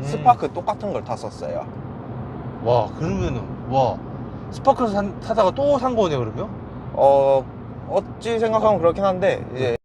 스파크 똑같은 걸 탔었어요. 와, 그러면은, 와, 스파크 타다가 또 산 거네, 그러면? 어찌 생각하면 그렇긴 한데, 이제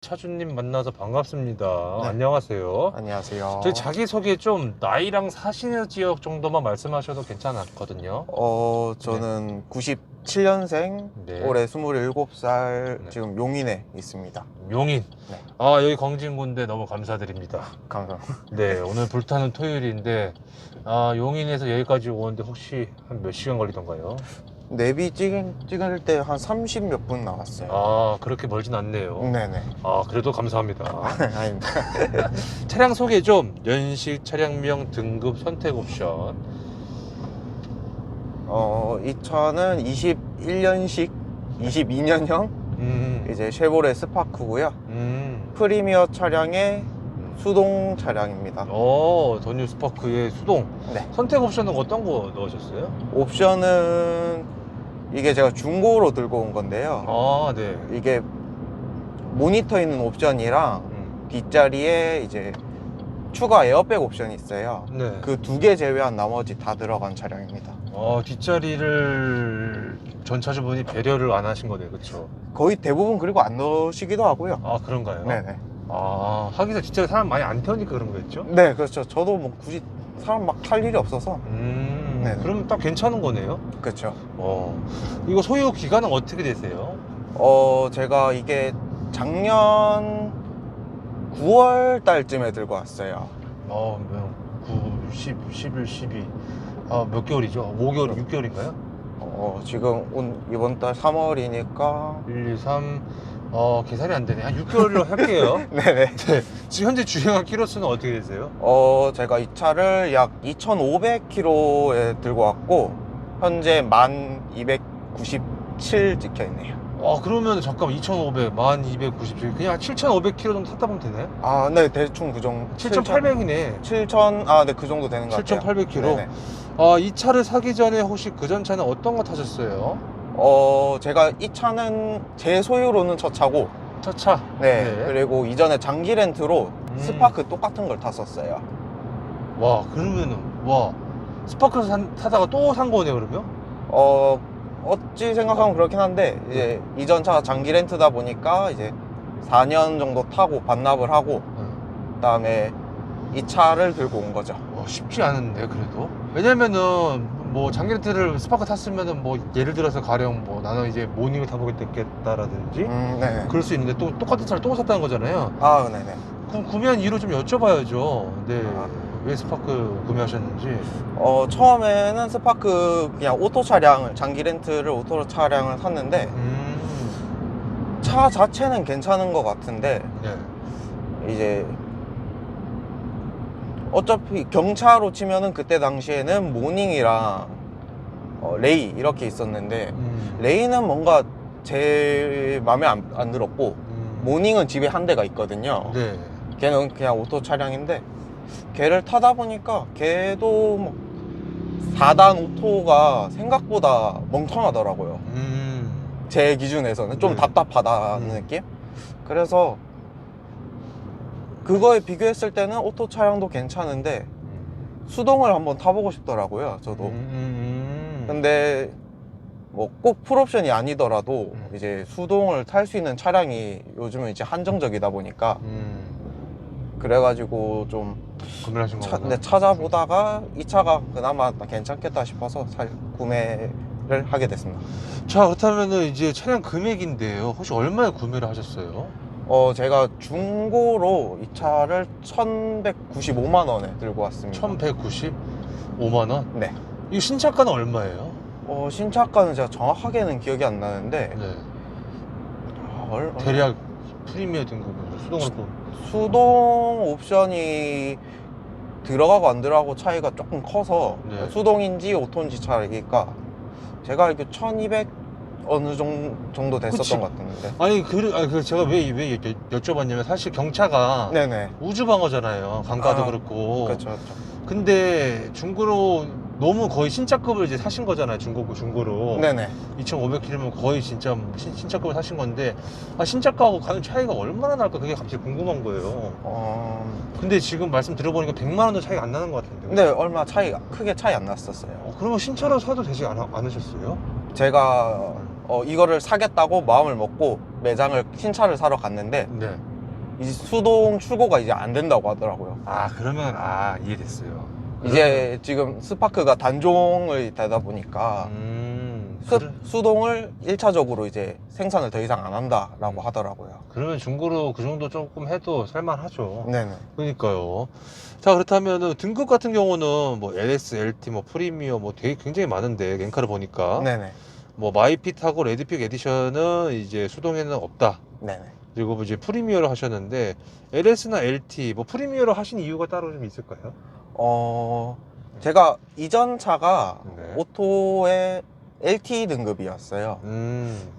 차주님 만나서 반갑습니다. 네. 안녕하세요. 안녕하세요. 저희 자기소개 좀 나이랑 사시는 지역 정도만 말씀하셔도 괜찮았거든요. 저는 97년생, 네. 올해 27살, 네. 지금 용인에 있습니다. 용인. 네. 아, 여기 광진군대 너무 감사드립니다. 감사합니다. 네, 오늘 불타는 토요일인데, 아, 용인에서 여기까지 오는데 혹시 한 몇 시간 걸리던가요? 내비 찍을 때 한 30 몇 분 나왔어요. 아, 그렇게 멀진 않네요. 네네. 아, 그래도 감사합니다. 아닙니다. 차량 소개 좀, 연식, 차량명, 등급, 선택 옵션. 이 차는 21년식, 22년형, 이제 쉐보레 스파크고요. 프리미어 차량의 수동 차량입니다. 더뉴 스파크의 수동. 네. 선택 옵션은 어떤 거 넣으셨어요? 옵션은 이게 제가 중고로 들고 온 건데요. 아, 네. 이게 모니터 있는 옵션이랑 뒷자리에 이제 추가 에어백 옵션이 있어요. 네. 그 두 개 제외한 나머지 다 들어간 차량입니다. 뒷자리를 전 차주분이 배려를 안 하신 거네요, 그쵸? 거의 대부분 그리고 안 넣으시기도 하고요. 아, 그런가요? 네네. 아, 하기서 뒷자리 사람 많이 안 태우니까 그런 거겠죠? 네, 그렇죠. 저도 뭐 굳이 사람 막 탈 일이 없어서. 네네. 그러면 딱 괜찮은 거네요? 그렇죠. 이거 소유 기간은 어떻게 되세요? 제가 이게 작년 9월 달쯤에 들고 왔어요. 9, 10, 11, 12. 아, 몇 개월이죠? 5개월, 6개월인가요? 지금 이번 달 3월이니까 1, 2, 3. 계산이 안 되네. 한 6개월로 할게요. 네네. 네. 지금 현재 주행한 키로수는 어떻게 되세요? 제가 이 차를 약 2,500km에 들고 왔고 현재 1,297 찍혀 있네요. 그러면 잠깐만 2,500, 1,297. 그냥 7,500km 정도 탔다 보면 되나요? 아, 네, 대충 그 정도. 7,800이네. 7,000, 네, 그 정도 되는 것 같아요. 7,800km. 네네. 이 차를 사기 전에 혹시 그전 차는 어떤 거 타셨어요? 제가 이 차는 제 소유로는 첫 차고, 첫 차. 네, 그리고 이전에 장기 렌트로 스파크 똑같은 걸 탔었어요. 와, 그러면은, 와, 스파크 타다가 또 산 거네, 그러면? 어찌 생각하면 그렇긴 한데, 이제 이전 차가 장기 렌트다 보니까 이제 4년 정도 타고 반납을 하고, 그다음에 이 차를 들고 온 거죠. 쉽지 않은데, 그래도. 왜냐면은, 뭐, 장기 렌트를 스파크 탔으면은, 뭐, 예를 들어서 가령, 뭐, 나는 이제 모닝을 타보겠다라든지, 네. 그럴 수 있는데, 또 똑같은 차를 또 샀다는 거잖아요. 네네. 그럼 구매한 이유 좀 여쭤봐야죠. 네. 왜 스파크 구매하셨는지. 처음에는 스파크 그냥 오토 차량을, 장기 렌트를 오토 차량을 샀는데, 차 자체는 괜찮은 것 같은데, 네. 이제, 어차피 경차로 치면은 그때 당시에는 모닝이랑 레이 이렇게 있었는데, 레이는 뭔가 제 맘에 안 들었고, 모닝은 집에 한 대가 있거든요. 네. 걔는 그냥 오토 차량인데, 걔를 타다 보니까 걔도 뭐 4단 오토가 생각보다 멍청하더라고요. 제 기준에서는 좀 네. 답답하다는 느낌? 그래서 그거에 비교했을 때는 오토 차량도 괜찮은데 수동을 한번 타보고 싶더라고요, 저도. 근데 뭐 꼭 풀옵션이 아니더라도 이제 수동을 탈 수 있는 차량이 요즘은 이제 한정적이다 보니까 그래가지고 좀 구매를 하신 거구나. 네, 찾아보다가 이 차가 그나마 괜찮겠다 싶어서 구매를 하게 됐습니다. 자, 그렇다면은 이제 차량 금액인데요. 혹시 얼마에 구매를 하셨어요? 제가 중고로 이 차를 1195만 원에 들고 왔습니다. 1195만 원? 네. 이 신차가는 얼마예요? 신차가는 제가 정확하게는 기억이 안 나는데 네. 얼- 대략 프리미어 등급은 수동으로 또 수동 옵션이 들어가고 안 들어가고 차이가 조금 커서 네. 수동인지 오토인지 차이니까 제가 알기로 1200 어느 정도 됐었던 그치. 것 같은데. 아니 제가 왜 여쭤봤냐면 사실 경차가 네네. 우주방어잖아요. 강가도 아, 그렇고. 그렇죠, 그렇죠. 근데 중고로 너무 거의 신차급을 이제 사신 거잖아요. 중고로. 네네. 2,500km면 거의 진짜 신차급을 사신 건데 신차가하고 가격 차이가 얼마나 날까 그게 갑자기 궁금한 거예요. 근데 지금 말씀 들어보니까 100만 원도 차이가 안 나는 것 같은데. 근데 얼마 크게 차이 안 났었어요. 그러면 신차로 사도 되지 않으셨어요? 제가 이거를 사겠다고 마음을 먹고 매장을 신차를 사러 갔는데 네. 이 수동 출고가 이제 안 된다고 하더라고요. 그러면 이해됐어요. 이제 지금 스파크가 단종을 되다 보니까 수동을 1차적으로 이제 생산을 더 이상 안 한다라고 하더라고요. 그러면 중고로 그 정도 조금 해도 살만하죠. 네네. 그러니까요. 자, 그렇다면 등급 같은 경우는 뭐 LS, LT, 뭐 프리미어 뭐 되게 굉장히 많은데 렌카를 보니까 네네. 뭐 마이핏하고 레드픽 에디션은 이제 수동에는 없다. 네네. 그리고 이제 프리미어를 하셨는데 LS나 LT 뭐 프리미어를 하신 이유가 따로 좀 있을까요? 제가 이전 차가 네. 오토의 LT 등급이었어요.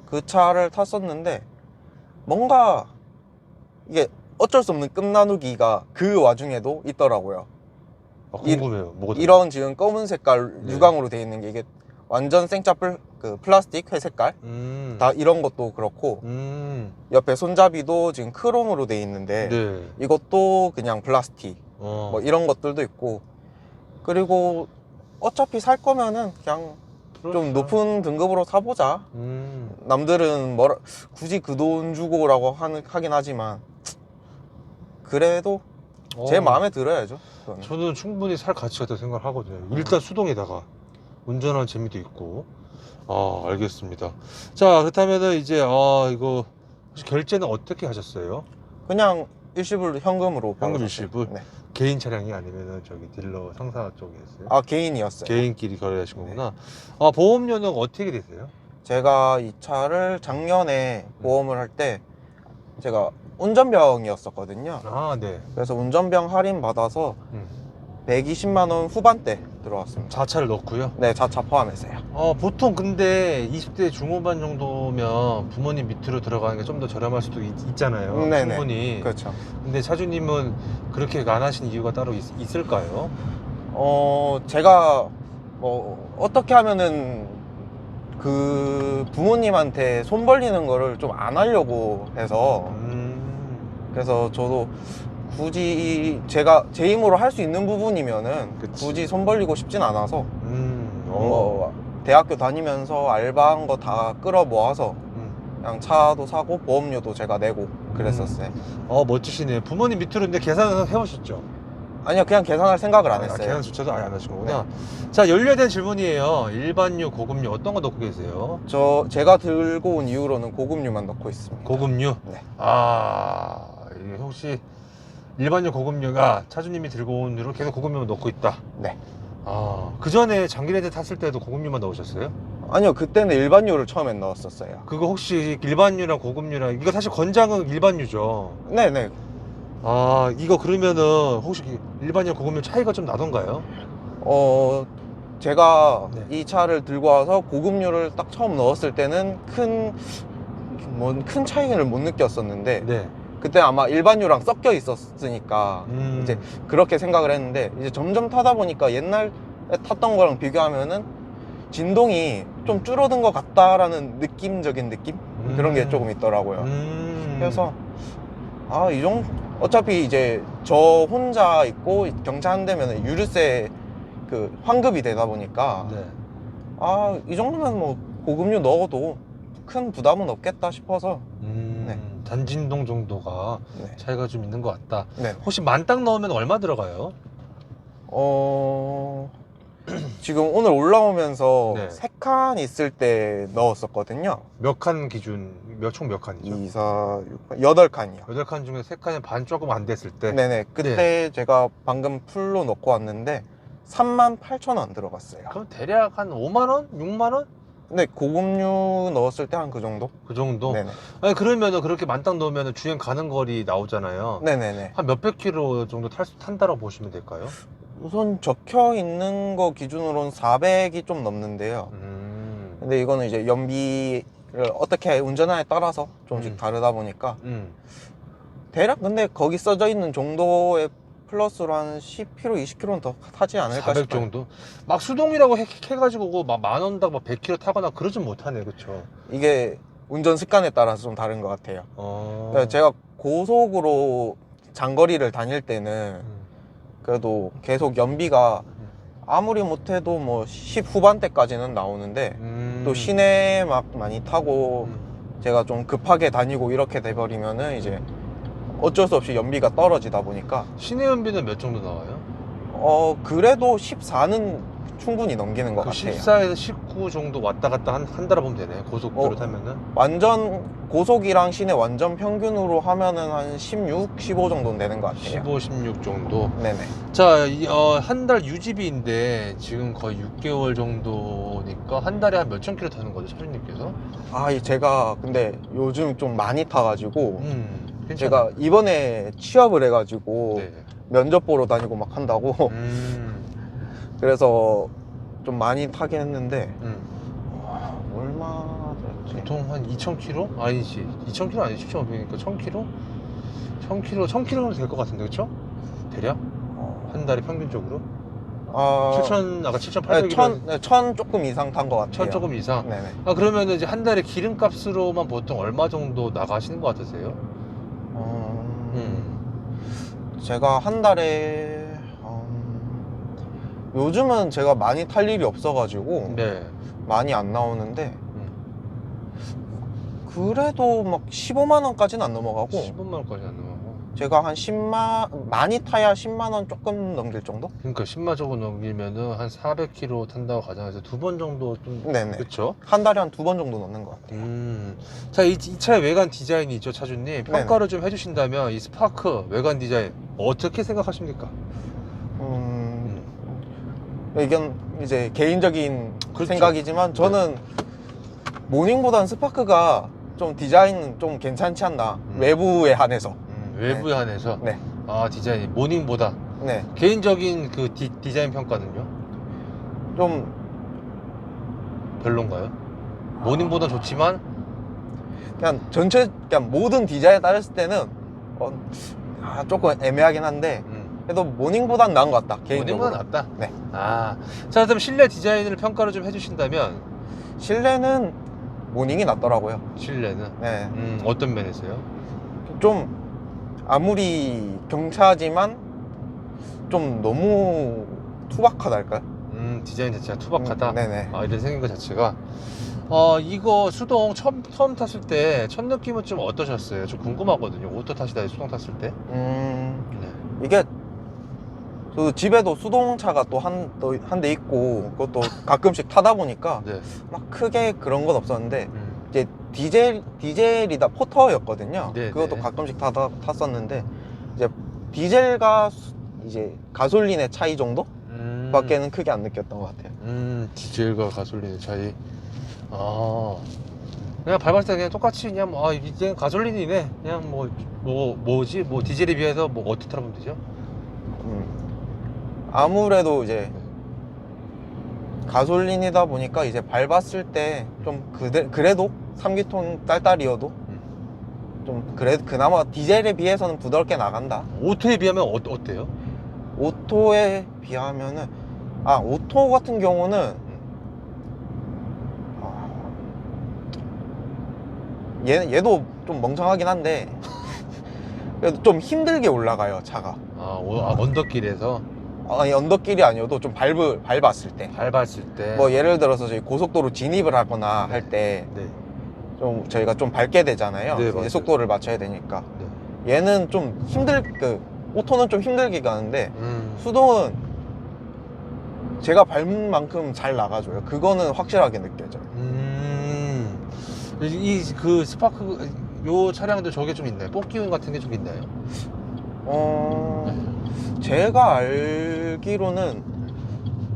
그 차를 탔었는데 뭔가 이게 어쩔 수 없는 끝나누기가 그 와중에도 있더라고요. 궁금해요. 뭐가 이런 지금 검은 색깔 네. 유광으로 되어 있는 게 이게 완전 생짜 그 플라스틱 회색깔 다 이런 것도 그렇고 옆에 손잡이도 지금 크롬으로 되어 있는데 네. 이것도 그냥 플라스틱 뭐 이런 것들도 있고 그리고 어차피 살 거면은 그냥 그렇죠. 좀 높은 등급으로 사보자. 남들은 굳이 그 돈 주고라고 하긴 하지만 그래도 제 마음에 들어야죠. 그거는. 저는 충분히 살 가치가 있다고 생각을 하거든요. 일단 수동에다가 운전하는 재미도 있고. 알겠습니다. 자, 그렇다면은 이제 이거 혹시 결제는 어떻게 하셨어요? 그냥 일시불 현금으로 바로 현금 샀어요. 일시불? 네. 개인 차량이 아니면은 저기 딜러 상사 쪽이었어요? 개인이었어요. 개인끼리 거래하신 거구나. 보험료는 어떻게 되세요? 제가 이 차를 작년에 보험을 할 때 제가 운전병이었었거든요. 네. 그래서 운전병 할인 받아서 120만 원 후반대 들어왔습니다. 자차를 넣고요. 네, 자차 포함해서요. 보통 근데 20대 중후반 정도면 부모님 밑으로 들어가는 게 좀 더 저렴할 수도 있잖아요. 네네. 충분히. 그렇죠. 근데 차주님은 그렇게 안 하신 이유가 따로 있을까요? 제가 뭐 어떻게 하면은 그 부모님한테 손 벌리는 거를 좀 안 하려고 해서 그래서 저도 굳이 제가 제 힘으로 할 수 있는 부분이면은 그치. 굳이 손 벌리고 싶진 않아서 대학교 다니면서 알바한 거 다 끌어 모아서 그냥 차도 사고 보험료도 제가 내고 그랬었어요. 멋지시네요. 부모님 밑으로 근데 계산은 해보셨죠? 아니요, 그냥 계산할 생각을 안 했어요. 계산조차도 아예 안 하신 거구나. 자, 연료에 대한 질문이에요. 일반유, 고급유 어떤 거 넣고 계세요? 제가 들고 온 이후로는 고급류만 넣고 있습니다. 고급유? 네. 이게 혹시 일반유, 고급유가 차주님이 들고 온 유로 계속 고급유만 넣고 있다? 네. 그 전에 장기레드 탔을 때도 고급유만 넣으셨어요? 아니요, 그때는 일반유를 처음엔 넣었었어요. 그거 혹시 일반유랑 고급유랑 이거 사실 권장은 일반유죠? 네네. 이거 그러면은 혹시 일반유, 고급유 차이가 좀 나던가요? 제가 네. 이 차를 들고 와서 고급류를 딱 처음 넣었을 때는 큰 차이를 못 느꼈었는데 네. 그때 아마 일반유랑 섞여 있었으니까 이제 그렇게 생각을 했는데 이제 점점 타다 보니까 옛날에 탔던 거랑 비교하면은 진동이 좀 줄어든 것 같다라는 느낌적인 느낌? 그런 게 조금 있더라고요. 그래서 어차피 이제 저 혼자 있고 경차 한 대면 유류세 그 환급이 되다 보니까 네. 아, 이 정도면 뭐 고급류 넣어도 큰 부담은 없겠다 싶어서 네. 단진동 정도가 네. 차이가 좀 있는 것 같다. 네. 혹시 만땅 넣으면 얼마 들어가요? 지금 오늘 올라오면서 네. 3칸 있을 때 넣었었거든요. 몇 칸 기준, 총 몇 칸이죠? 2, 4, 6, 8칸이요. 8칸 중에 3칸이 반 조금 안 됐을 때. 네네. 그때 제가 방금 풀로 넣고 왔는데 38,000원 들어갔어요. 그럼 대략 한 5만원? 6만원? 근데 고급류 넣었을 때 한 그 정도? 그 정도? 네네. 아니, 그러면은 그렇게 만땅 넣으면 주행 가는 거리 나오잖아요. 네네네. 한 몇백 킬로 정도 탄다고 보시면 될까요? 우선 적혀 있는 거 기준으로는 400이 좀 넘는데요. 근데 이거는 이제 연비를 어떻게 운전하냐에 따라서 조금씩 다르다 보니까 대략 근데 거기 써져 있는 정도의 플러스로 한 10km, 20km는 더 타지 않을까 400 싶어요. 정도? 막 수동이라고 해가지고 막 만원당 막 100km 타거나 그러진 못하네, 그쵸? 이게 운전 습관에 따라서 좀 다른 것 같아요. 그러니까 제가 고속으로 장거리를 다닐 때는 그래도 계속 연비가 아무리 못해도 뭐 10 후반대까지는 나오는데 또 시내 막 많이 타고 제가 좀 급하게 다니고 이렇게 돼버리면은 이제 어쩔 수 없이 연비가 떨어지다 보니까 시내 연비는 몇 정도 나와요? 그래도 14는 충분히 넘기는 것 그 같아요. 14에서 19 정도 왔다 갔다 한달아 보면 되네, 고속도로 타면은. 완전 고속이랑 시내 완전 평균으로 하면은 한 16, 15 정도는 되는 것 같아요. 15, 16 정도. 네네. 자, 한 달 유지비인데 지금 거의 6개월 정도니까 한 달에 한 몇천 킬로 타는 거죠, 차주님께서? 제가 근데 요즘 좀 많이 타가지고 괜찮아. 제가 이번에 취업을 해가지고 네. 면접 보러 다니고 막 한다고 그래서 좀 많이 타긴 했는데 얼마 들었지? 보통 한 2,000km? 아니지, 2,000km 아니지, 1,500이니까 1,000km? 1,000km 될 것 같은데, 그쵸? 대략? 한 달에 평균적으로? 7,000, 아까 7,800이면 1000 조금 이상 탄 것 같아요. 1,000 조금 이상? 네네. 그러면 이제 한 달에 기름값으로만 보통 얼마 정도 나가시는 것 같으세요? 제가 한 달에 요즘은 제가 많이 탈 일이 없어가지고 네. 많이 안 나오는데 그래도 막 15만 원까지는 안 넘어가고 15만 원까지 안 넘어가고. 제가 한 10만 많이 타야 10만 원 조금 넘길 정도? 그러니까 10만 정도 넘기면은 한 400km 탄다고 가정해서 2번 정도 좀. 네네. 그쵸? 한 달에 한 2번 정도 넣는 것 같아요. 자, 이 차의 외관 디자인이 있죠, 차주님. 평가를 좀 해주신다면 이 스파크 외관 디자인 어떻게 생각하십니까? 이건 이제 개인적인 그렇죠. 생각이지만 저는 모닝보다는 스파크가 좀 디자인은 좀 괜찮지 않나. 외부에 한해서. 외부에 한해서. 네. 디자인이 모닝보다. 네. 개인적인 그 디자인 평가는요? 좀 별론가요? 모닝보다 좋지만 그냥 그냥 모든 디자인에 따졌을 때는 조금 애매하긴 한데 그래도 모닝보단 나은 것 같다, 개인적으로. 모닝보다 낫다? 네. 자, 그럼 실내 디자인을 평가를 좀 해주신다면? 실내는 모닝이 낫더라고요. 실내는? 네. 어떤 면에서요? 좀 아무리 경차지만 좀 너무 투박하달까요? 디자인 자체가 투박하다? 네네. 이런 생긴 것 자체가. 이거 수동 처음 탔을 때 첫 느낌은 좀 어떠셨어요? 좀 궁금하거든요. 오토 타시다 수동 탔을 때. 네. 이게 그 집에도 수동차가 또 한 대 있고 그것도 가끔씩 타다 보니까 네. 막 크게 그런 건 없었는데 이제 디젤이다 포터였거든요. 네, 그것도 네. 가끔씩 탔었는데 이제 디젤과 이제 가솔린의 차이 정도? 밖에는 크게 안 느꼈던 것 같아요. 디젤과 가솔린의 차이. 그냥 밟았을 때 그냥 똑같이 그냥 이제 가솔린이네. 그냥 뭐지? 디젤에 비해서 어떻게 타보면 되죠? 아무래도 이제 가솔린이다 보니까 이제 밟았을 때 좀 그래도 3기통 딸딸이어도 좀 그나마 디젤에 비해서는 부드럽게 나간다. 오토에 비하면 어때요? 오토에 비하면은 오토 같은 경우는 얘도 좀 멍청하긴 한데 그래도 좀 힘들게 올라가요, 차가. 언덕길에서? 아니 언덕길이 아니어도 좀 밟았을 때. 밟았을 때. 뭐 예를 들어서 저희 고속도로 진입을 하거나 할 때 네. 좀 저희가 좀 밟게 되잖아요. 네, 이제 맞아요. 속도를 맞춰야 되니까. 네. 얘는 좀 오토는 좀 힘들게 가는데 수동은 제가 밟은 만큼 잘 나가줘요. 그거는 확실하게 느껴져요. 그 스파크 요 차량도 저게 좀 있나요? 뽑기운 같은 게 좀 있나요? 제가 알기로는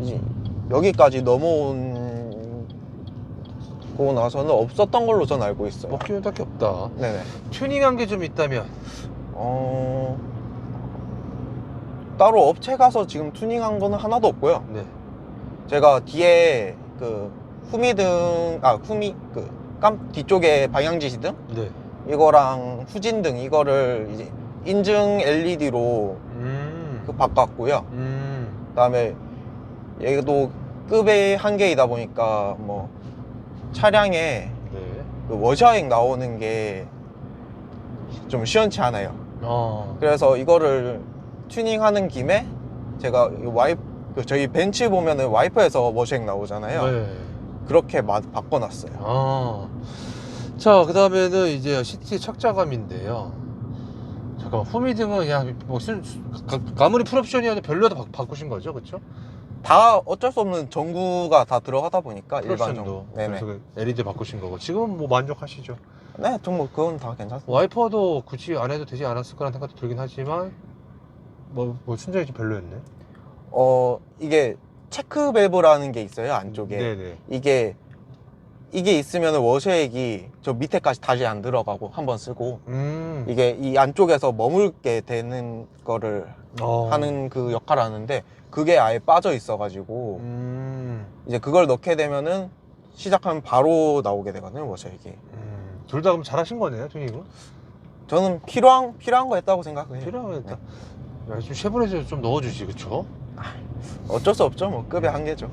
이제 여기까지 넘어온 고 나서는 없었던 걸로 전 알고 있어요. 뽑기운 딱히 없다. 네네. 튜닝한 게 좀 있다면? 따로 업체 가서 지금 튜닝한 거는 하나도 없고요. 네. 제가 뒤에 그 뒤쪽에 방향지시등 네. 이거랑 후진등 이거를 이제 인증 LED로 바꿨고요. 그다음에 얘도 급의 한계이다 보니까 뭐 차량에 네. 그 워셔액 나오는 게 좀 시원치 않아요. 그래서 이거를 튜닝하는 김에 제가 저희 벤츠 보면은 와이퍼에서 워셔액 나오잖아요. 네. 그렇게 바꿔놨어요. 자, 그 다음에는 이제 시트 착자감인데요. 잠깐만, 후미등은 그냥 뭐 아무리 풀옵션이어도 별로도 바꾸신 거죠, 그렇죠? 다 어쩔 수 없는 전구가 다 들어가다 보니까 일반 전구. 풀옵션도. 네네. 그래서 LED 바꾸신 거고 지금은 뭐 만족하시죠? 네, 좀 뭐 그건 다 괜찮습니다. 와이퍼도 굳이 안 해도 되지 않았을 거라는 생각도 들긴 하지만 뭐 순정이 좀 별로였네. 이게 체크 밸브라는 게 있어요 안쪽에. 네네. 이게 있으면 워셔액이 저 밑에까지 다시 안 들어가고 한번 쓰고 이게 이 안쪽에서 머물게 되는 거를 하는 그 역할을 하는데 그게 아예 빠져 있어 가지고 이제 그걸 넣게 되면은 시작하면 바로 나오게 되거든요 워셔액이. 둘 다 그럼 잘하신 거네요 튜닝은? 저는 필요한 거 했다고 생각해요. 필요하면 일단 좀 쉐보레에서 좀 넣어주지 그쵸? 어쩔 수 없죠 뭐 급의 한계죠.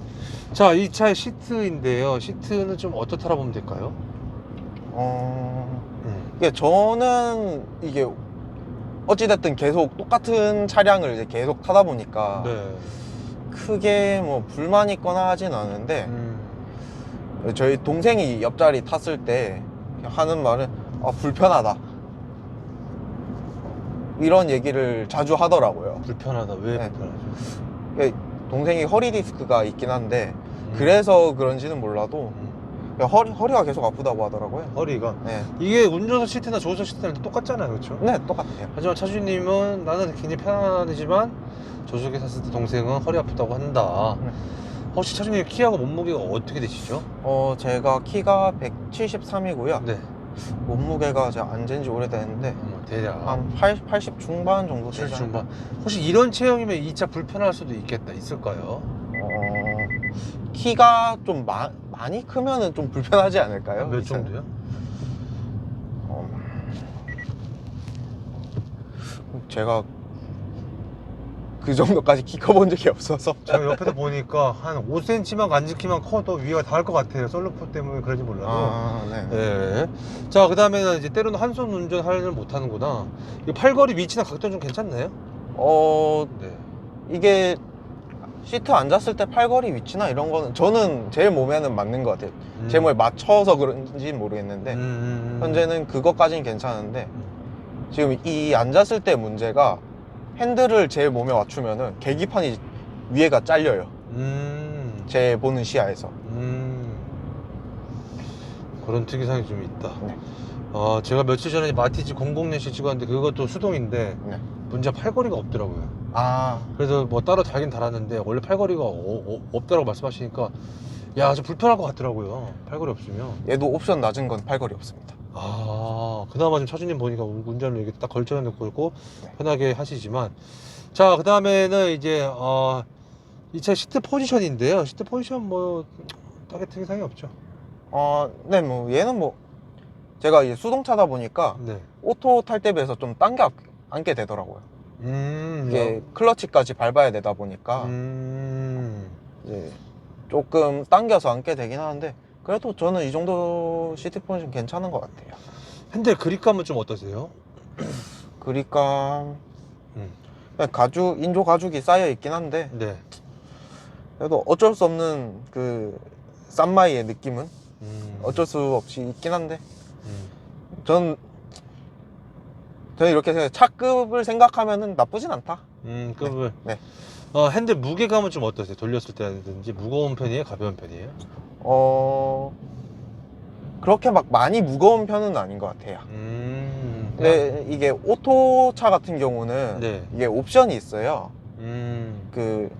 자, 이 차의 시트인데요. 시트는 좀 어떻다라 보면 될까요? 이게 저는 이게 어찌됐든 계속 똑같은 차량을 이제 계속 타다 보니까 네. 크게 뭐 불만 있거나 하진 않은데 저희 동생이 옆자리 탔을 때 하는 말은 불편하다 이런 얘기를 자주 하더라고요. 불편하다. 왜 네. 불편하죠? 동생이 허리 디스크가 있긴 한데 그래서 그런지는 몰라도 허리가 계속 아프다고 하더라고요. 허리가? 네. 이게 운전석 시트나 조수석 시트랑 똑같잖아요, 그렇죠? 네, 똑같아요. 하지만 차주님은 나는 굉장히 편안하지만 조수석에 탔을 때 동생은 허리 아프다고 한다. 네. 혹시 차주님 키하고 몸무게가 어떻게 되시죠? 제가 키가 173이고요. 네. 몸무게가 제가 앉은 지 오래됐는데 대략 한 80 중반 정도 되죠. 70 중반. 혹시 이런 체형이면 이 차 불편할 수도 있겠다. 있을까요? 키가 좀 많이 크면은 좀 불편하지 않을까요? 몇 정도요? 제가 그 정도까지 키 커본 적이 없어서 제가 옆에서 보니까 한 5cm만 간직키만 커도 위가 닿을 것 같아요. 썰루프 때문에 그런지 몰라도. 네. 네. 자, 그 다음에는 이제 때로는 한 손 운전을 못하는구나. 이 팔걸이 위치나 각도 좀 괜찮나요? 네. 이게 시트 앉았을 때 팔걸이 위치나 이런 거는 저는 제 몸에는 맞는 것 같아요. 제 몸에 맞춰서 그런지 모르겠는데 현재는 그것까지는 괜찮은데 지금 이 앉았을 때 문제가 핸들을 제 몸에 맞추면은 계기판이 위에가 잘려요. 제 보는 시야에서. 그런 특이사항이 좀 있다. 네. 제가 며칠 전에 마티즈 00년식 찍었는데 그것도 수동인데 네. 문제가 팔걸이가 없더라고요. 그래서 뭐 따로 달긴 달았는데 원래 팔걸이가 없다라고 말씀하시니까 야, 좀 불편할 것 같더라고요. 팔걸이 없으면. 얘도 옵션 낮은 건 팔걸이 없습니다. 그나마 좀 차주님 보니까 운전을 이렇게 딱 걸쳐놓고 있고 네. 편하게 하시지만, 자, 그 다음에는 이제 이 차 시트 포지션인데요. 시트 포지션 뭐 딱히 특이사항이 없죠. 네, 뭐 얘는 뭐 제가 이제 수동차다 보니까 네. 오토 탈 때 비해서 좀 당겨 앉게 되더라고요. 이게 클러치까지 밟아야 되다 보니까 이제 조금 당겨서 앉게 되긴 하는데 그래도 저는 이 정도 시트 포지션 괜찮은 것 같아요. 핸들 그립감은 좀 어떠세요? 그립감 인조 가죽이 쌓여 있긴 한데 네. 그래도 어쩔 수 없는 그 쌈마이의 느낌은 어쩔 수 없이 있긴 한데 저는 이렇게 생각해요. 차급을 생각하면은 나쁘진 않다. 급을. 네. 핸들 무게감은 좀 어떠세요? 돌렸을 때라든지 무거운 편이에요? 가벼운 편이에요? 그렇게 막 많이 무거운 편은 아닌 것 같아요. 근데 이게 오토차 같은 경우는 네. 이게 옵션이 있어요. 음. 그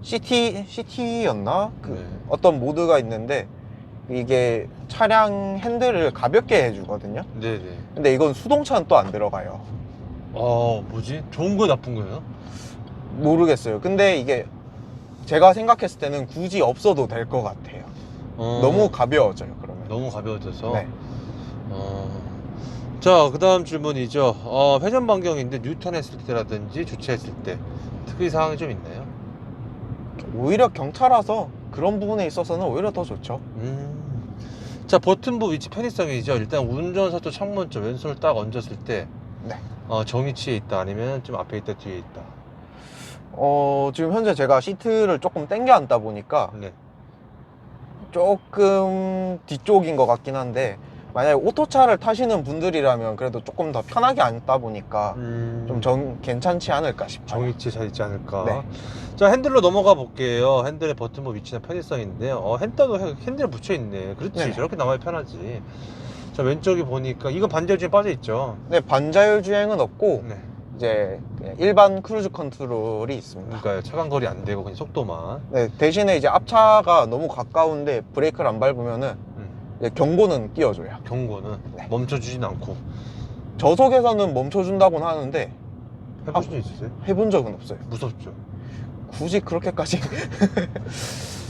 CT였나? 그 네. 어떤 모드가 있는데 이게 차량 핸들을 가볍게 해주거든요. 네네. 근데 이건 수동차는 또 안 들어가요. 뭐지? 좋은 거 나쁜 거예요? 모르겠어요. 근데 이게 제가 생각했을 때는 굳이 없어도 될 것 같아요. 너무 가벼워져요, 그러면. 너무 가벼워져서. 네. 자, 그 다음 질문이죠. 회전 반경인데 뉴턴 했을 때라든지 주차했을 때 특이사항이 좀 있나요? 오히려 경차라서 그런 부분에 있어서는 오히려 더 좋죠. 자, 버튼부 위치 편의성이죠. 일단 운전석 쪽 창문 쪽 왼손을 딱 얹었을 때 네. 정위치에 있다 아니면 좀 앞에 있다 뒤에 있다. 지금 현재 제가 시트를 조금 당겨 앉다 보니까 네. 조금 뒤쪽인 것 같긴 한데 만약에 오토차를 타시는 분들이라면 그래도 조금 더 편하게 앉다 보니까 좀 괜찮지 않을까 싶어요. 정위치에 잘 있지 않을까. 네. 자, 핸들로 넘어가 볼게요. 핸들의 버튼부 위치나 편의성인데요. 핸들에 붙여 있네. 그렇지. 네네. 저렇게 나와야 편하지. 자, 왼쪽에 보니까 이거 반자율주행 빠져 있죠. 네, 반자율 주행은 없고 네. 이제 그냥 일반 크루즈 컨트롤이 있습니다. 그러니까요. 차간거리 안 되고 그냥 속도만. 네, 대신에 이제 앞차가 너무 가까운데 브레이크를 안 밟으면은 이제 경고는 띄워줘요. 경고는 네. 멈춰주진 않고. 저속에서는 멈춰준다고는 하는데 해보신 적 있으세요? 해본 적은 없어요. 무섭죠. 굳이 그렇게까지.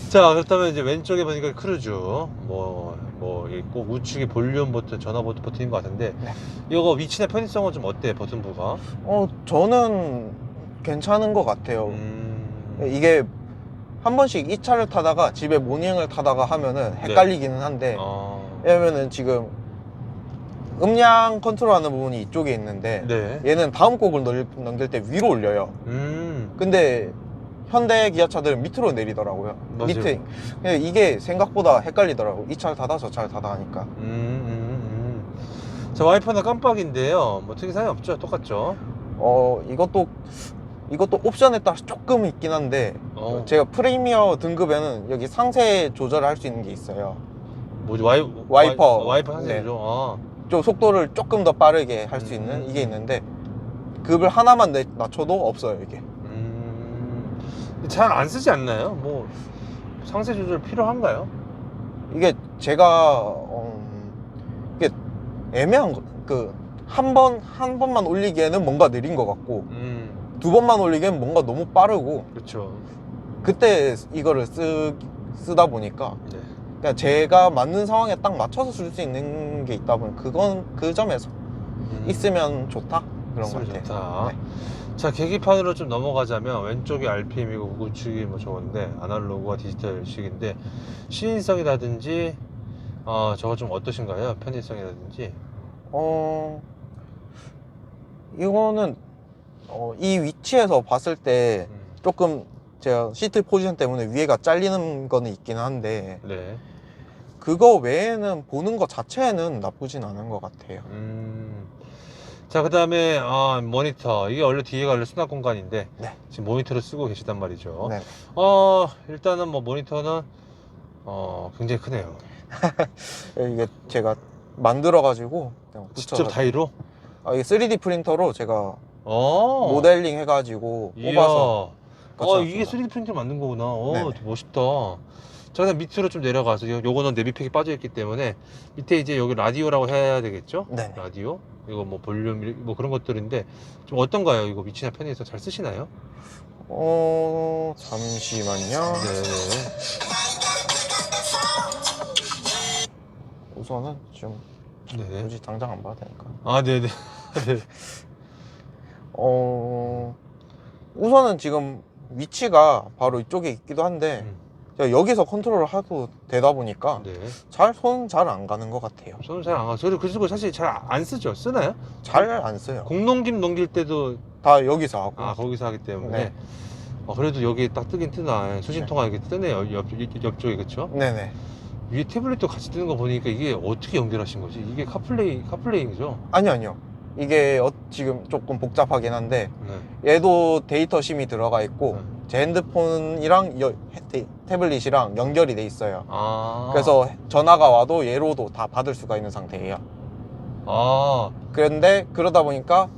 자, 그렇다면 이제 왼쪽에 보니까 크루즈 있고 우측에 볼륨 버튼, 전화 버튼인 것 같은데 네. 이거 위치나 편의성은 좀 어때요? 버튼부가? 저는 괜찮은 것 같아요. 이게 한 번씩 이 차를 타다가 집에 모닝을 타다가 하면은 헷갈리기는 한데 왜냐면은 지금 음량 컨트롤하는 부분이 이쪽에 있는데 네. 얘는 다음 곡을 넘길 때 위로 올려요. 근데 현대 기아차들은 밑으로 내리더라고요. 맞아요. 밑에. 근데 이게 생각보다 헷갈리더라고. 이 차를 타다 저 차를 타다 하니까. 자, 와이퍼나 깜빡인데요. 뭐 특이사항이 없죠? 똑같죠? 이것도 옵션에 따라 조금 있긴 한데 제가 프리미어 등급에는 여기 상세 조절을 할 수 있는 게 있어요. 뭐지? 와이퍼 상세 네. 조절. 좀 속도를 조금 더 빠르게 할 수 있는 이게 있는데 급을 하나만 낮춰도 없어요, 이게. 잘 안 쓰지 않나요? 뭐 상세 조절 필요한가요? 이게 제가 이게 애매한 한 번만 올리기에는 뭔가 느린 것 같고 두 번만 올리기엔 뭔가 너무 빠르고 그렇죠. 그때 이거를 쓰다 보니까 그냥 제가 맞는 상황에 딱 맞춰서 쓸 수 있는 게 있다 보니 그 점에서 있으면 좋다 그런 것 같아요. 좋다. 네. 자, 계기판으로 좀 넘어가자면 왼쪽이 RPM이고 우측이 뭐 저건데 아날로그와 디지털식인데 시인성이라든지 저거 좀 어떠신가요? 편의성이라든지. 이거는 이 위치에서 봤을 때 조금 제가 시트 포지션 때문에 위에가 잘리는 거는 있긴 한데 네. 그거 외에는 보는 것 자체는 나쁘진 않은 것 같아요. 자, 그 다음에 모니터. 이게 원래 수납 공간인데 네. 지금 모니터를 쓰고 계시단 말이죠. 네. 일단은 뭐 모니터는 굉장히 크네요. 이게 제가 만들어 가지고 그냥 직접 다이로? 이게 3D 프린터로 제가 모델링 해가지고 뽑아서 이게 3D 프린터 만든 거구나. 네네. 되게 멋있다. 자, 그다음 밑으로 좀 내려가서 요거는 내비팩이 빠져 있기 때문에 밑에 이제 여기 라디오라고 해야 되겠죠? 네. 라디오. 이거 뭐 볼륨 뭐 그런 것들인데 좀 어떤가요? 이거 위치나 편의에서 잘 쓰시나요? 잠시만요. 네네. 우선은 좀 네네. 굳이 당장 안 봐도 되니까. 네네. 네. 우선은 지금 위치가 바로 이쪽에 있기도 한데 제가 여기서 컨트롤을 하도 되다 보니까 네. 손 잘 안 가는 것 같아요. 손은 잘 안 가서 그리고 사실 잘 안 쓰죠? 쓰나요? 잘 안 써요. 공농김 넘길 때도 다 여기서 하고. 아, 거기서 하기 때문에. 네. 그래도 여기 딱 뜨긴 뜨나. 수신통화 이렇게 뜨네요. 옆쪽에, 그쵸? 네네. 위에 태블릿도 같이 뜨는 거 보니까 이게 어떻게 연결하신 거지? 이게 카플레이죠? 아니요. 이게 지금 조금 복잡하긴 한데, 네. 얘도 데이터 심이 들어가 있고, 네. 제 핸드폰이랑 태블릿이랑 연결이 돼 있어요. 아. 그래서 전화가 와도 얘로도 다 받을 수가 있는 상태예요. 아. 그런데 그러다 보니까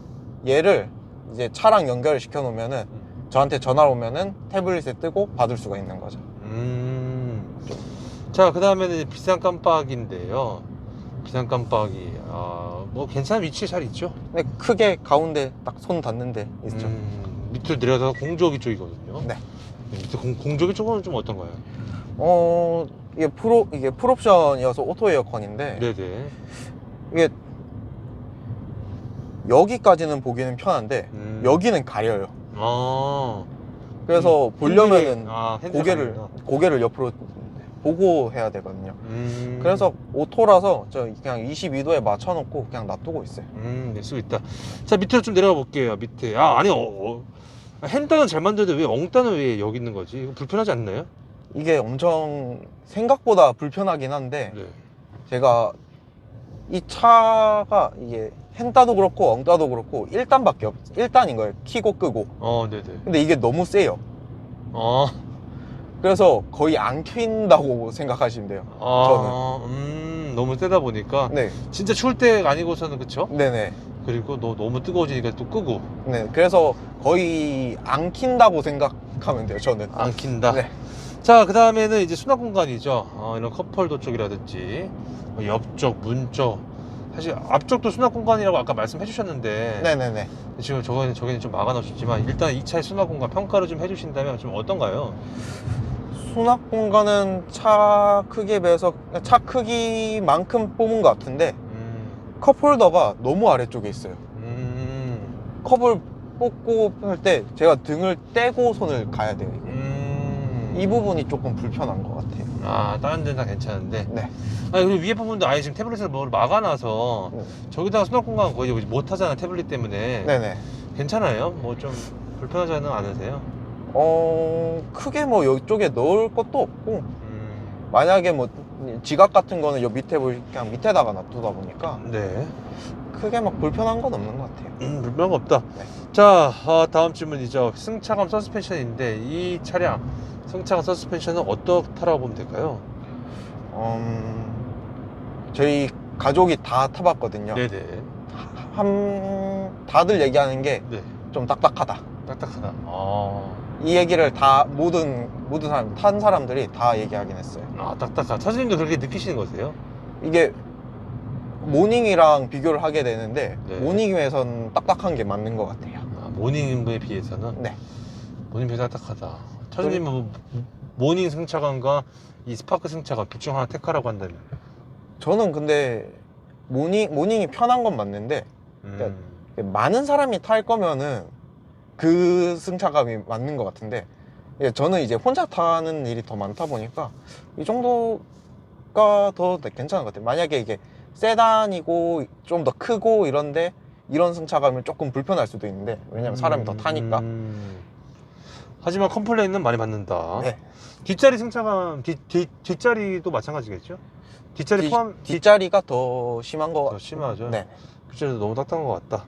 얘를 이제 차랑 연결을 시켜 놓으면은 저한테 전화 오면은 태블릿에 뜨고 받을 수가 있는 거죠. 자, 그 다음에는 비상 깜빡인데요. 비상 깜빡이. 뭐 괜찮은 위치에 잘 있죠? 근데 크게 가운데 딱 손 닿는데 있죠. 밑으로 내려서 공조기 쪽이거든요. 네. 밑에 공조기 쪽은 좀 어떤가요? 이게 풀옵션이어서 오토 에어컨인데, 네네. 이게 여기까지는 보기는 편한데 여기는 가려요. 그래서 보려면은 고개를 옆으로 보고 해야 되거든요. 그래서 오토라서 저 그냥 22도에 맞춰놓고 그냥 놔두고 있어요. 낼 수 있다. 자, 밑으로 좀 내려가 볼게요. 밑에. 아니, 핸드는 잘 만드는데 왜 엉따는 왜 여기 있는 거지? 이거 불편하지 않나요? 이게 엄청 생각보다 불편하긴 한데, 네. 제가 이 차가 이게 핸따도 그렇고 엉따도 그렇고 1단인 거예요. 키고 끄고. 네네. 근데 이게 너무 세요. 그래서 거의 안 킨다고 생각하시면 돼요. 저는. 너무 세다 보니까. 네. 진짜 추울 때 아니고서는, 그쵸? 네네. 그리고 너무 뜨거워지니까 또 끄고. 네. 그래서 거의 안 킨다고 생각하면 돼요. 저는. 안 킨다. 네. 자, 그 다음에는 이제 수납 공간이죠. 이런 컵홀더 쪽이라든지, 옆쪽, 문쪽. 사실 앞쪽도 수납 공간이라고 아까 말씀해 주셨는데. 네네네. 지금 저기는 좀 막아 놓으셨지만, 일단 이 차의 수납 공간 평가를 좀 해주신다면 좀 어떤가요? 수납 공간은 차 크기에 비해서 차 크기만큼 뽑은 것 같은데, 컵홀더가 너무 아래쪽에 있어요. 컵을 뽑고 할 때 제가 등을 떼고 손을 가야 돼요. 이 부분이 조금 불편한 것 같아요. 다른 데는 다 괜찮은데. 네. 그리고 위에 부분도 아예 지금 태블릿을 뭘 막아놔서 네. 저기다가 수납 공간 거의 못 하잖아, 태블릿 때문에. 네네. 괜찮아요? 뭐 좀 불편하지는 않으세요? 크게 뭐 이쪽에 넣을 것도 없고, 만약에 뭐 지갑 같은 거는 요 밑에 그냥 밑에다가 놔두다 보니까 네. 크게 막 불편한 건 없는 것 같아요. 불편한 거 없다. 네. 자, 다음 질문이죠. 승차감 서스펜션인데 이 차량 승차감 서스펜션은 어떻다라고 보면 될까요? 저희 가족이 다 타봤거든요. 네네. 다들 얘기하는 게 좀 네. 딱딱하다. 딱딱하다. 이 얘기를 다 모든 사람 탄 사람들이 다 얘기하긴 했어요. 딱딱하다. 차주님도 그렇게 느끼시는 거세요? 이게 모닝이랑 비교를 하게 되는데, 네. 모닝에선 딱딱한 게 맞는 것 같아요. 모닝에 비해서는? 네. 모닝 비해서 딱딱하다. 차주님은 뭐 모닝 승차감과 이 스파크 승차감 둘 중 하나 택하라고 한다면? 저는 근데 모닝이 편한 건 맞는데, 그러니까 많은 사람이 탈 거면은 그 승차감이 맞는 것 같은데, 저는 이제 혼자 타는 일이 더 많다 보니까 이 정도가 더 괜찮은 것 같아요. 만약에 이게 세단이고 좀 더 크고 이런데 이런 승차감이 조금 불편할 수도 있는데, 왜냐면 사람이 더 타니까. 하지만 컴플레인은 많이 받는다. 네. 뒷자리 승차감, 뒷자리도 마찬가지겠죠? 뒷자리 포함? 뒷자리가 더 심한 거. 더 심하죠? 네. 뒷자리도 너무 딱딱한 것 같다.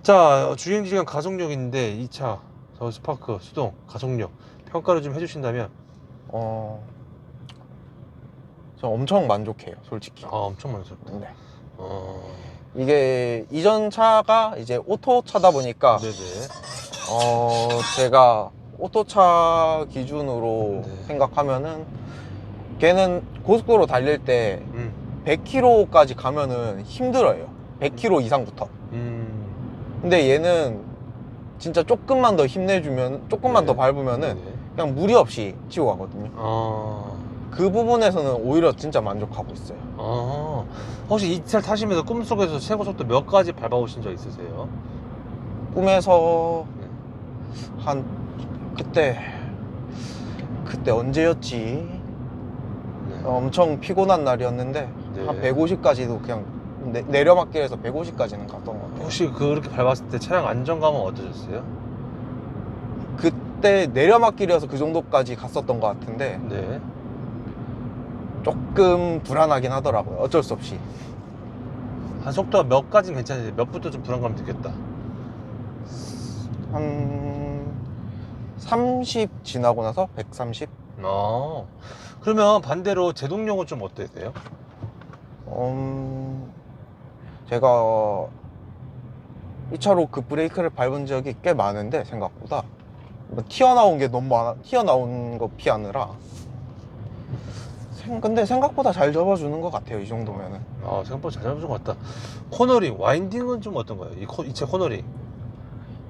자, 주행시간 가속력인데 이 차, 저 스파크, 수동, 가속력 평가를 좀 해주신다면? 저 엄청 만족해요, 솔직히. 엄청 만족다. 네. 이게 이전 차가 이제 오토 차다 보니까, 네네. 제가 오토차 기준으로 네. 생각하면은 걔는 고속도로 달릴 때 100km까지 가면은 힘들어요. 100km 이상부터. 근데 얘는 진짜 조금만 더 힘내주면, 조금만 더 밟으면은 그냥 무리 없이 치고 가거든요. 그 부분에서는 오히려 진짜 만족하고 있어요. 혹시 이 차를 타시면서 꿈속에서 최고 속도 몇 가지 밟아오신 적 있으세요? 꿈에서 그때 언제였지? 엄청 피곤한 날이었는데, 네. 한 150까지도 그냥 내려막길에서 150까지는 갔던 것 같아요. 혹시 그렇게 밟았을 때 차량 안정감은 어떠셨어요? 그때 내려막길이어서 그 정도까지 갔었던 것 같은데 네. 조금 불안하긴 하더라고요. 어쩔 수 없이. 한 속도가 몇 가지는 괜찮은데 몇부터 좀 불안감 느꼈다. 한 30 지나고 나서 130? 그러면 반대로 제동력은 좀 어떠세요? 제가 이 차로 그 브레이크를 밟은 적이 꽤 많은데 생각보다 튀어나온 게 너무 많아. 튀어나온 거 피하느라 근데 생각보다 잘 접어주는 것 같아요. 이 정도면은. 생각보다 잘 잡아준 것 같다. 코너링, 와인딩은 좀 어떤가요? 이 차 코너링.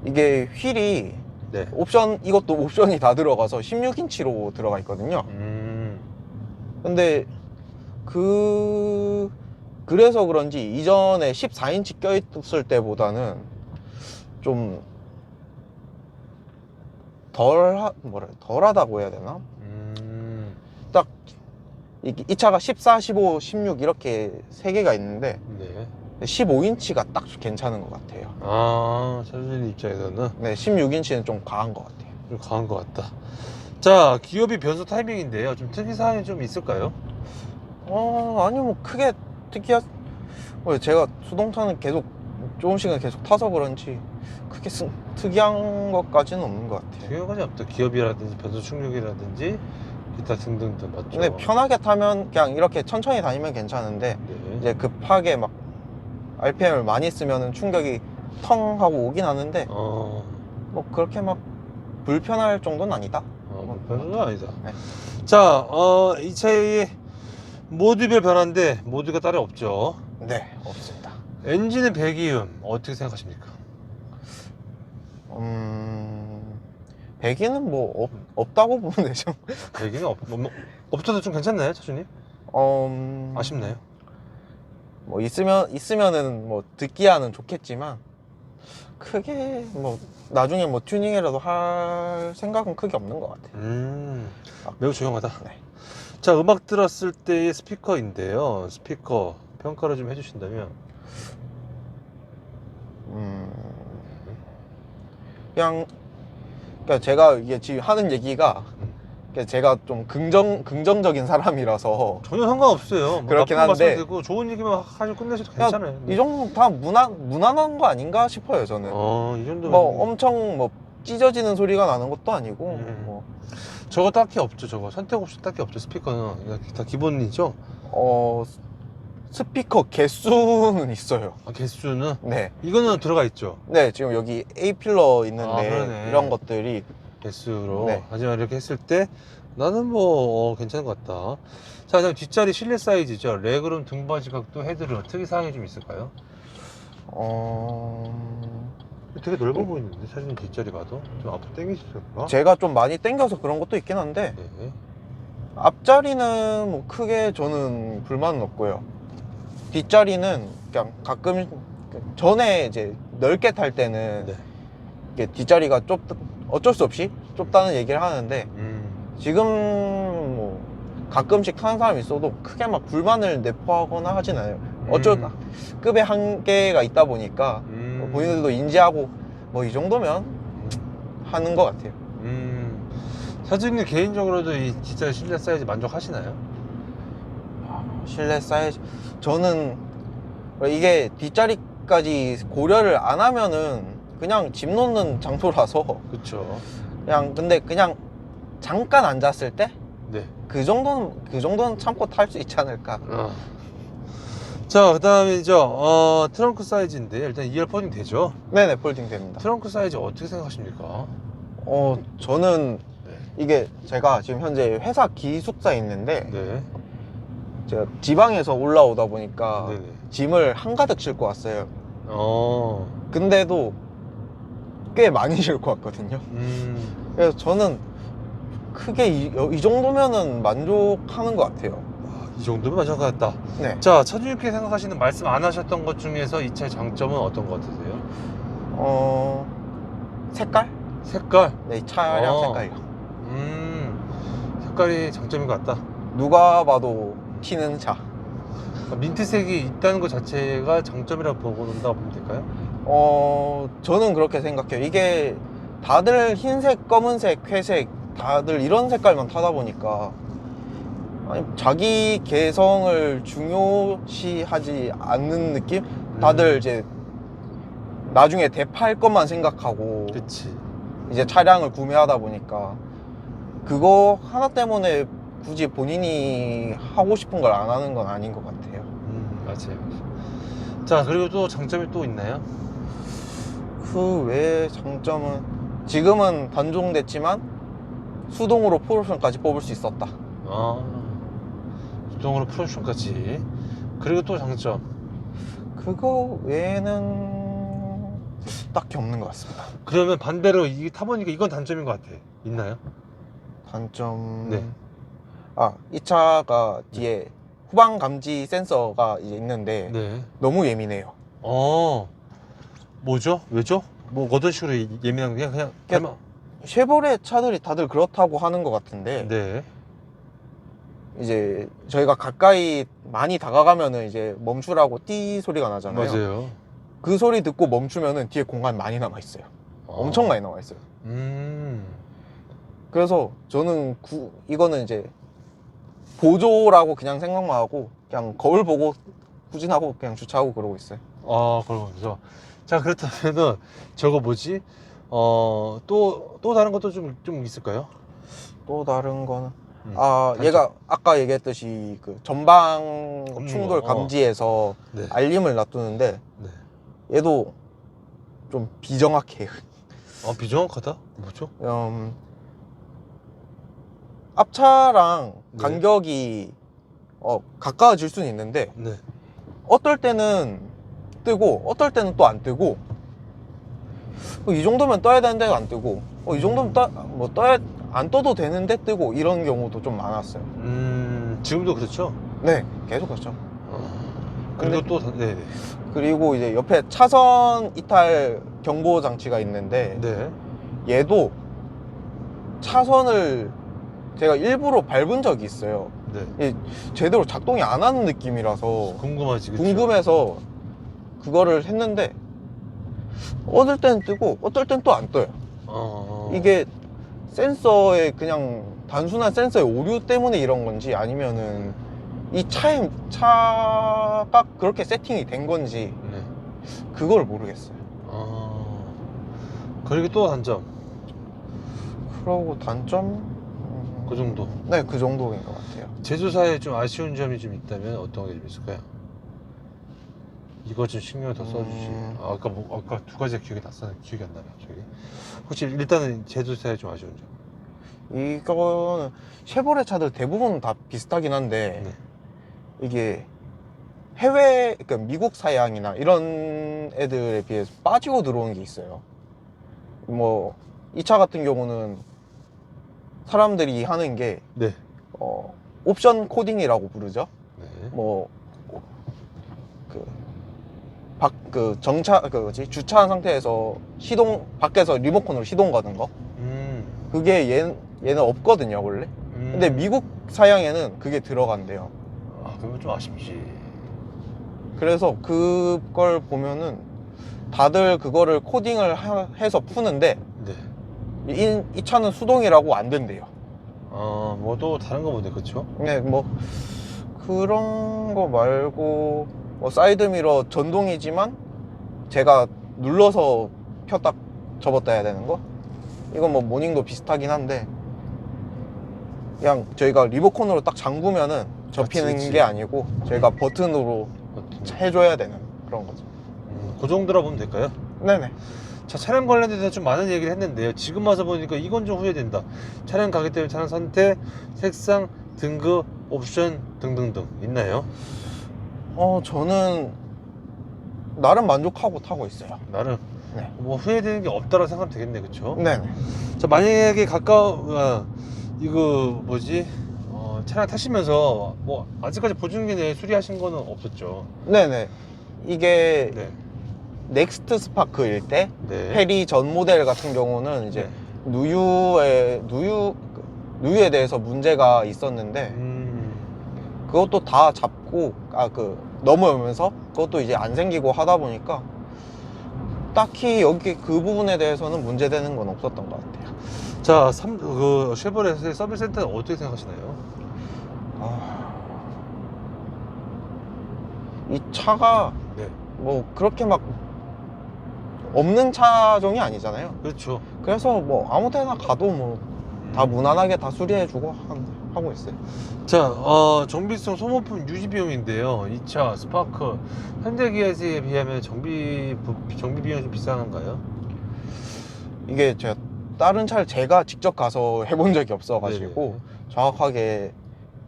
이게 휠이 네. 이것도 옵션이 다 들어가서 16인치로 들어가 있거든요. 근데 그래서 그런지 이전에 14인치 껴있을 때보다는 좀 덜하다고 해야 되나? 딱 이 차가 14, 15, 16 이렇게 3개가 있는데 네. 15인치가 딱 괜찮은 것 같아요. 차주님 입장에서는 네, 16인치는 좀 과한 것 같아요. 좀 강한 것 같다. 자, 기어비 변속 타이밍인데요. 좀 특이사항이 좀 있을까요? 아니 뭐 크게 제가 수동차는 조금씩은 계속 타서 그런지 크게 특이한 것까지는 없는 것 같아요. 특이한 것이 없다. 기어비라든지 변속 충격이라든지 기타 등등등 맞죠? 근데 편하게 타면 그냥 이렇게 천천히 다니면 괜찮은데 네. 이제 급하게 막 RPM을 많이 쓰면은 충격이 텅 하고 오긴 하는데 뭐 그렇게 막 불편할 정도는 아니다. 불편은 아니다. 네. 자, 이 차의 모드별 변화인데 모드가 따로 없죠. 네, 없습니다. 엔진의 배기음 어떻게 생각하십니까? 배기는 뭐 없다고 보면 되죠. 배기는 없어도 좀 괜찮나요, 차주님? 아쉽나요? 뭐 있으면은 뭐 듣기야는 좋겠지만 크게 뭐 나중에 뭐 튜닝이라도 할 생각은 크게 없는 것 같아요. 매우 조용하다. 네. 자, 음악 들었을 때의 스피커인데요. 스피커 평가를 좀 해주신다면? 그러니까 제가 이게 지금 하는 얘기가 제가 좀 긍정적인 사람이라서 전혀 상관없어요. 그렇긴 나쁜 한데 말씀 되고 좋은 얘기만 하시고 끝내셔도 괜찮아요. 이 정도 다 무난한 거 아닌가 싶어요. 저는 이 정도면 뭐 엄청 뭐 찢어지는 소리가 나는 것도 아니고 뭐 저거 딱히 없죠. 저거 선택 옵션 딱히 없죠. 스피커는 그냥 다 기본이죠. 스피커 개수는 있어요. 개수는? 네. 이거는 들어가 있죠. 네, 지금 여기 A 필러 있는데 그러네. 이런 것들이 개수로. 네. 하지만 이렇게 했을 때 나는 뭐 괜찮은 것 같다. 자, 그럼 뒷자리 실내 사이즈죠. 레그룸, 등받이 각도, 헤드룸 특이사항이 좀 있을까요? 되게 넓어 보이는데 사진 뒷자리 봐도 좀 앞으로 당기실까? 제가 좀 많이 당겨서 그런 것도 있긴 한데 네. 앞자리는 뭐 크게 저는 불만은 없고요. 뒷자리는 그냥 가끔 전에 이제 넓게 탈 때는 네. 이게 뒷자리가 어쩔 수 없이 좁다는 얘기를 하는데 지금 뭐 가끔씩 타는 사람이 있어도 크게 막 불만을 내포하거나 하진 않아요. 급의 한계가 있다 보니까 본인들도 인지하고 뭐 이 정도면 하는 것 같아요. 사장님 개인적으로도 이 뒷자리 실내 사이즈 만족하시나요? 실내 사이즈 저는 이게 뒷자리까지 고려를 안 하면은 그냥 짐 놓는 장소라서 그렇죠. 근데 그냥 잠깐 앉았을 때 네. 그 정도는 참고 탈 수 있지 않을까. 자, 그 다음이죠. 트렁크 사이즈인데 일단 2열 포딩 되죠? 네네, 폴딩 됩니다. 트렁크 사이즈 어떻게 생각하십니까? 저는 네. 이게 제가 지금 현재 회사 기숙사에 있는데 네. 제가 지방에서 올라오다 보니까 네네. 짐을 한가득 싣고 왔어요. 근데도 꽤 많이 싣고 왔거든요. 그래서 저는 크게 이 정도면은 만족하는 것 같아요. 이 정도면 만족하겠다. 네. 자, 차주님께 생각하시는 말씀 안 하셨던 것 중에서 이 차의 장점은 어떤 것 같으세요? 색깔? 색깔? 네, 차량 색깔이요. 색깔이 장점인 것 같다. 누가 봐도 튀는 차. 민트색이 있다는 것 자체가 장점이라고 보는다고 보면 될까요? 저는 그렇게 생각해요. 이게 다들 흰색, 검은색, 회색 다들 이런 색깔만 타다 보니까 아니, 자기 개성을 중요시하지 않는 느낌? 다들 이제 나중에 대파할 것만 생각하고 그치. 이제 차량을 구매하다 보니까 그거 하나 때문에 굳이 본인이 하고 싶은 걸 안 하는 건 아닌 것 같아요. 맞아요. 자, 그리고 또 장점이 또 있나요? 그 외의 장점은 지금은 단종됐지만 수동으로 풀옵션까지 뽑을 수 있었다. 수동으로 풀옵션까지. 그리고 또 장점. 그거 외에는 딱히 없는 것 같습니다. 그러면 반대로 이게 타보니까 이건 단점인 것 같아. 있나요? 단점. 네. 이 차가 뒤에 후방 감지 센서가 이제 있는데 네. 너무 예민해요. 뭐죠? 왜죠? 뭐 어떤 식으로 예민한 게 그냥 닮아. 쉐보레 차들이 다들 그렇다고 하는 것 같은데 네. 이제 저희가 가까이 많이 다가가면은 이제 멈추라고 띠 소리가 나잖아요. 맞아요. 그 소리 듣고 멈추면은 뒤에 공간 많이 남아 있어요. 엄청 많이 남아 있어요. 그래서 저는 이거는 이제 보조라고 그냥 생각만 하고 그냥 거울 보고 후진하고 그냥 주차하고 그러고 있어요. 그러면서 자, 그렇다면은 저거 뭐지? 또 다른 것도 좀 있을까요? 또 다른 거는 단점. 얘가 아까 얘기했듯이 그 전방 충돌 거. 감지에서 네. 알림을 놔두는데 네. 얘도 좀 비정확해요. 비정확하다? 뭐죠? 앞차랑 네. 간격이 가까워질 수는 있는데 네. 어떨 때는 뜨고 어떨 때는 또 안 뜨고 이 정도면 떠야 되는데 안 뜨고 이 정도면 안 떠도 되는데 뜨고 이런 경우도 좀 많았어요. 지금도 그렇죠? 네, 계속 그렇죠. 그리고 네. 그리고 이제 옆에 차선 이탈 경보 장치가 있는데 네. 얘도 차선을 제가 일부러 밟은 적이 있어요. 네. 얘 제대로 작동이 안 하는 느낌이라서 궁금하지, 그쵸? 궁금해서 그거를 했는데 어떨 땐 뜨고 어떨 땐 또 안 떠요. 이게 센서의 그냥 단순한 센서의 오류 때문에 이런 건지 아니면은 이 차가 그렇게 세팅이 된 건지 네. 그걸 모르겠어요. 그리고 또 단점. 그러고 단점? 그 정도. 네, 그 정도인 것 같아요. 제조사에 좀 아쉬운 점이 좀 있다면 어떤 게 좀 있을까요? 이거 좀 신경 더 써주시. 아까 두 가지가 기억이 안 나요, 갑자기. 혹시 일단은 제조사에 좀 아쉬운 점. 이거는 쉐보레 차들 대부분 다 비슷하긴 한데 네. 이게 그러니까 미국 사양이나 이런 애들에 비해서 빠지고 들어오는 게 있어요. 뭐 이 차 같은 경우는 사람들이 하는 게 네. 옵션 코딩이라고 부르죠. 네. 뭐 주차한 상태에서 밖에서 리모컨으로 시동 거는 거. 그게 얘는 없거든요, 원래. 근데 미국 사양에는 그게 들어간대요. 그러면 좀 아쉽지. 그래서 그걸 보면은 다들 그거를 코딩을 해서 푸는데 네. 이 차는 수동이라고 안 된대요. 뭐 또 다른 거 보네, 그쵸? 네, 뭐 그런 거 말고 뭐 사이드미러 전동이지만 제가 눌러서 폈다 접었다 해야 되는 거? 이건 뭐 모닝도 비슷하긴 한데 그냥 저희가 리모컨으로 딱 잠그면은 접히는 그치. 게 아니고 저희가 버튼으로 해줘야 되는 그런 거죠. 그 정도라 보면 될까요? 네네. 자, 차량 관련돼서 좀 많은 얘기를 했는데요. 지금 와서 보니까 이건 좀 후회된다. 차량 가격 대비 차량 선택, 색상, 등급, 옵션 등등등 있나요? 저는 나름 만족하고 타고 있어요. 나름 네. 뭐 후회되는 게 없다고 생각하면 되겠네, 그쵸? 네네. 자, 만약에 이거 뭐지? 차량 타시면서 뭐 아직까지 보증기내 수리하신 거는 없었죠? 네네. 이게 네. 넥스트 스파크일 때 네. 페리 전 모델 같은 경우는 이제 누유에 대해서 문제가 있었는데 그것도 다 잡고 넘어오면서 그것도 이제 안 생기고 하다 보니까 딱히 여기 그 부분에 대해서는 문제되는 건 없었던 것 같아요. 자, 쉐보레의 서비스 센터는 어떻게 생각하시나요? 이 차가 네. 뭐 그렇게 막 없는 차종이 아니잖아요. 그렇죠. 그래서 뭐 아무 데나 가도 뭐 다 무난하게 다 수리해주고 하고 있어요. 자, 정비성 소모품 유지 비용인데요. 이 차 스파크 현대기아에 비하면 정비 비용이 좀 비싼가요? 이게 제가 다른 차를 제가 직접 가서 해본 적이 없어가지고 네네. 정확하게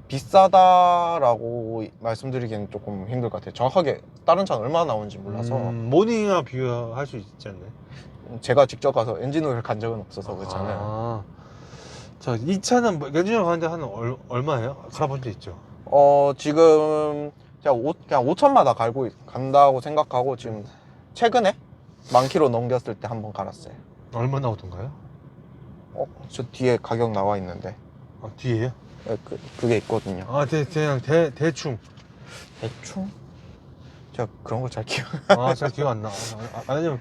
비싸다라고 말씀드리기는 조금 힘들 것 같아요. 정확하게 다른 차는 얼마나 나오는지 몰라서 모닝이랑 비교할 수 있지 않나요? 제가 직접 가서 엔진오일 간 적은 없어서 그 차는. 자, 이 차는 엔진오일 가는데 한 얼마예요? 갈아본 적 있죠? 지금 제가 그냥 5천마다 간다고 생각하고 지금 최근에 10,000km 넘겼을 때 한번 갈았어요. 얼마 나오던가요? 저 뒤에 가격 나와 있는데. 뒤에요? 네, 그게 있거든요. 그냥 대충. 대충? 제가 그런 걸 잘 기억. 잘 기억 안 나. 아니면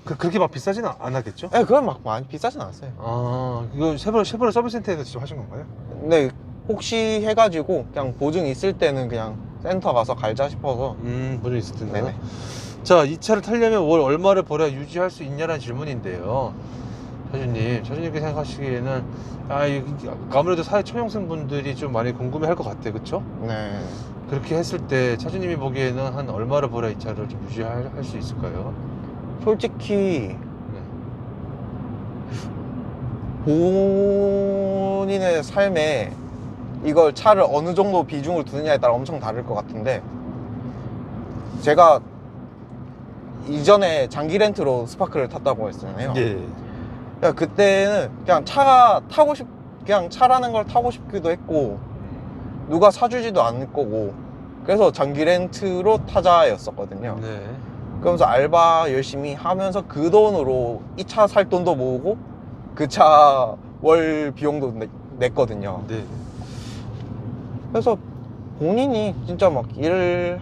그렇게 막 비싸진 않았겠죠? 네, 그건 막 많이 비싸진 않았어요. 이거 쉐보레 서비스 센터에서 직접 하신 건가요? 근데 혹시 해가지고 그냥 보증 있을 때는 그냥 센터 가서 갈자 싶어서. 보증 있을 텐데. 네네. 자, 이 차를 타려면 월 얼마를 벌어야 유지할 수 있냐라는 질문인데요. 차주님께 생각하시기에는 아무래도 사회 초년생 분들이 좀 많이 궁금해할 것 같아요, 그렇죠? 네. 그렇게 했을 때 차주님이 보기에는 한 얼마를 벌어야 이 차를 좀 유지할 수 있을까요? 솔직히 네. 본인의 삶에 이걸 차를 어느 정도 비중을 두느냐에 따라 엄청 다를 것 같은데, 제가 이전에 장기 렌트로 스파크를 탔다고 했잖아요. 예. 그러니까 그때는 그냥 그냥 차라는 걸 타고 싶기도 했고 누가 사주지도 않을 거고 그래서 장기 렌트로 타자였었거든요. 네. 그러면서 알바 열심히 하면서 그 돈으로 이 차 살 돈도 모으고 그 차 월 비용도 냈거든요. 네. 그래서 본인이 진짜 막 일을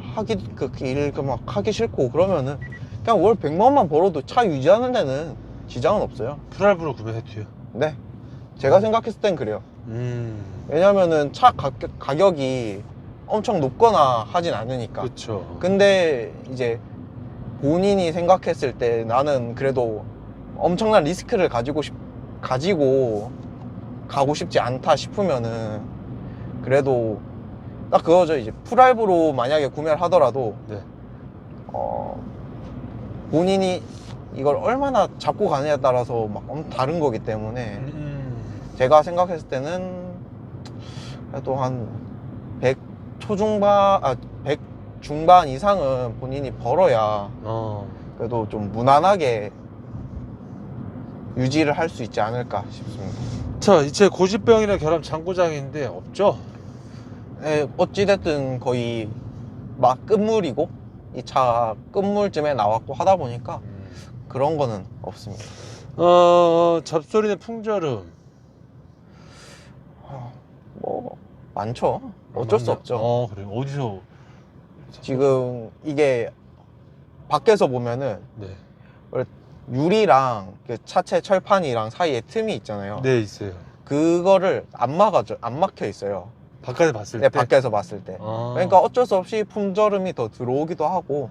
막 하기 싫고 그러면은 그냥 월 100만만 벌어도 차 유지하는 데는 지장은 없어요. 풀할부로 구매했죠. 네, 제가 생각했을 땐 그래요. 왜냐면은 차 가격이 엄청 높거나 하진 않으니까. 그렇죠. 근데 이제 본인이 생각했을 때 나는 그래도 엄청난 리스크를 가지고 가고 싶지 않다 싶으면은 그래도 딱 그거죠. 이제 풀할부로 만약에 구매를 하더라도 네. 본인이 이걸 얼마나 잡고 가느냐에 따라서 막 다른 거기 때문에 제가 생각했을 때는 그래도 한 100 중반 이상은 본인이 벌어야 그래도 좀 무난하게 유지를 할 수 있지 않을까 싶습니다. 자, 이제 고질병이랑 결함 장고장인데 없죠? 네, 어찌됐든 거의 막 끝물이고 이 차 끝물쯤에 나왔고 하다 보니까 그런 거는 없습니다. 잡소리는 풍절음 뭐 많죠. 어쩔 수 없죠. 그래요? 어디서? 지금 이게 밖에서 보면은 네. 유리랑 그 차체 철판이랑 사이에 틈이 있잖아요. 네, 있어요. 그거를 안 막혀 있어요. 바깥에 봤을 네, 때? 밖에서 봤을 때. 그러니까 어쩔 수 없이 품절음이 더 들어오기도 하고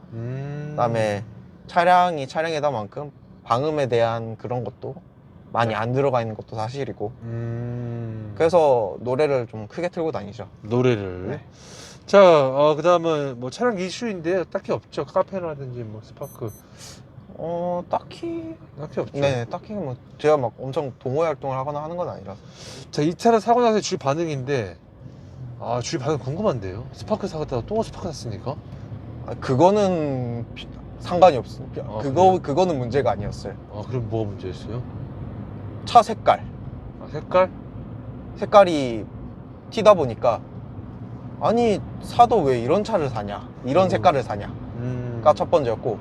그다음에 차량이다만큼 방음에 대한 그런 것도 많이 안 들어가 있는 것도 사실이고 그래서 노래를 좀 크게 틀고 다니죠. 노래를. 네. 자, 그 다음은 뭐 차량 이슈인데 딱히 없죠. 카페라든지 뭐 스파크. 딱히 없죠. 네, 딱히 뭐 제가 막 엄청 동호회 활동을 하거나 하는 건 아니라서. 자, 이 차를 사고 나서 주위 반응인데 주위 반응 궁금한데요. 스파크 사갔다가 또 스파크 샀으니까. 그거는 상관이 없습니다. 그래요? 그거는 문제가 아니었어요. 그럼 뭐가 문제였어요? 차 색깔. 색깔? 색깔이 튀다 보니까 아니 사도 왜 이런 차를 사냐, 이런 색깔을 사냐가 첫 번째였고,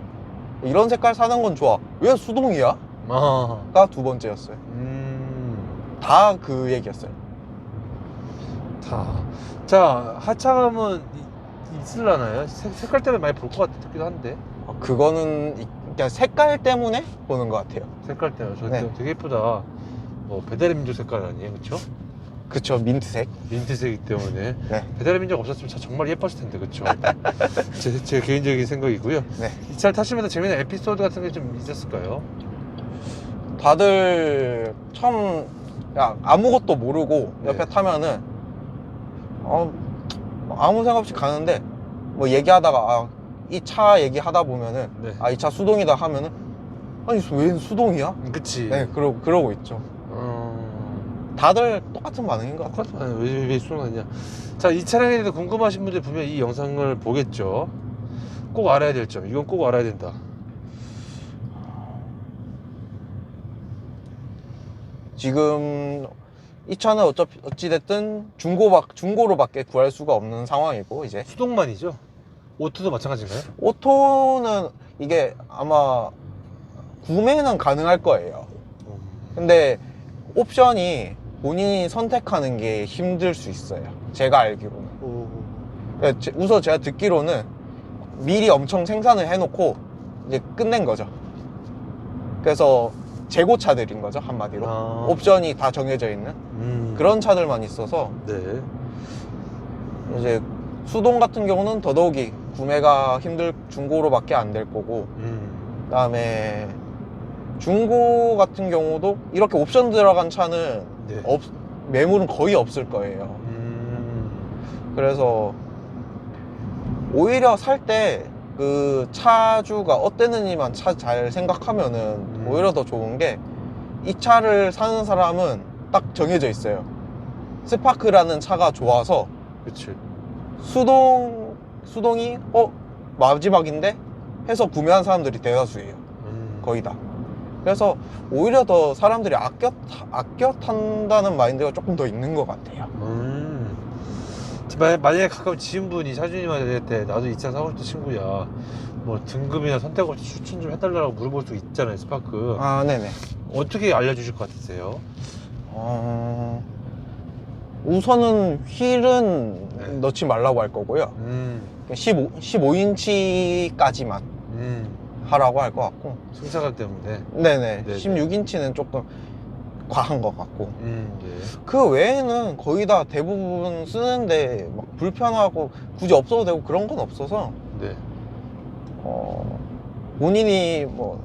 이런 색깔 사는 건 좋아, 왜 수동이야? 가 두 번째였어요. 다 그 얘기였어요. 자, 하차감은 있을라나요? 색깔 때문에 많이 볼 것 같기도 한데. 그거는 그냥 색깔 때문에 보는 것 같아요. 색깔 때문에. 저 네. 되게 예쁘다. 뭐 배달의 민족 색깔 아니에요, 그렇죠? 그쵸, 민트색. 민트색이기 때문에 네. 배달의 민족 없었으면 정말 예뻤을 텐데, 그렇죠? 제 개인적인 생각이고요. 네. 이 차를 타시면서 재미있는 에피소드 같은 게 좀 있었을까요? 다들 처음 아무것도 모르고 네. 옆에 타면은 아무 생각 없이 가는데 뭐 얘기하다가 이 차 얘기하다 보면은 네. 이 차 수동이다 하면은 아니 왜 수동이야? 그치. 네, 그러고 있죠. 다들 똑같은 반응인 것 같아요. 똑같아. 왜 수동하냐? 자, 이 차량에 대해서 궁금하신 분들 분명 이 영상을 보겠죠. 꼭 알아야 될 점. 이건 꼭 알아야 된다. 지금 이 차는 어찌됐든 중고로밖에 구할 수가 없는 상황이고, 이제 수동만이죠. 오토도 마찬가지인가요? 오토는 이게 아마 구매는 가능할 거예요. 근데 옵션이 본인이 선택하는 게 힘들 수 있어요. 제가 알기로는. 우선 제가 듣기로는 미리 엄청 생산을 해놓고 이제 끝낸 거죠. 그래서 재고차들인 거죠, 한마디로. 옵션이 다 정해져 있는 그런 차들만 있어서. 네. 이제 수동 같은 경우는 더더욱이 구매가 힘들 중고로밖에 안 될 거고, 그다음에 중고 같은 경우도 이렇게 옵션 들어간 차는 네. 매물은 거의 없을 거예요. 그래서 오히려 살 때 그 차주가 어땠는지만 잘 생각하면은 오히려 더 좋은 게, 이 차를 사는 사람은 딱 정해져 있어요. 스파크라는 차가 좋아서 그치. 수동이 마지막인데 해서 구매한 사람들이 대다수예요. 거의 다. 그래서 오히려 더 사람들이 아껴 탄다는 마인드가 조금 더 있는 것 같아요. 만약에 가끔 지인분이 사주님한테 나도 이 차 사고 싶다 친구야, 뭐 등급이나 선택 없이 추천 좀 해달라고 물어볼 수 있잖아요, 스파크. 네네. 어떻게 알려주실 것 같으세요? 우선은 휠은 네. 넣지 말라고 할 거고요. 15인치까지만 하라고 할 것 같고. 승차감 때문에. 네네. 네네. 16인치는 조금 과한 것 같고. 네. 그 외에는 거의 다 대부분 쓰는데 막 불편하고 굳이 없어도 되고 그런 건 없어서, 네. 본인이 뭐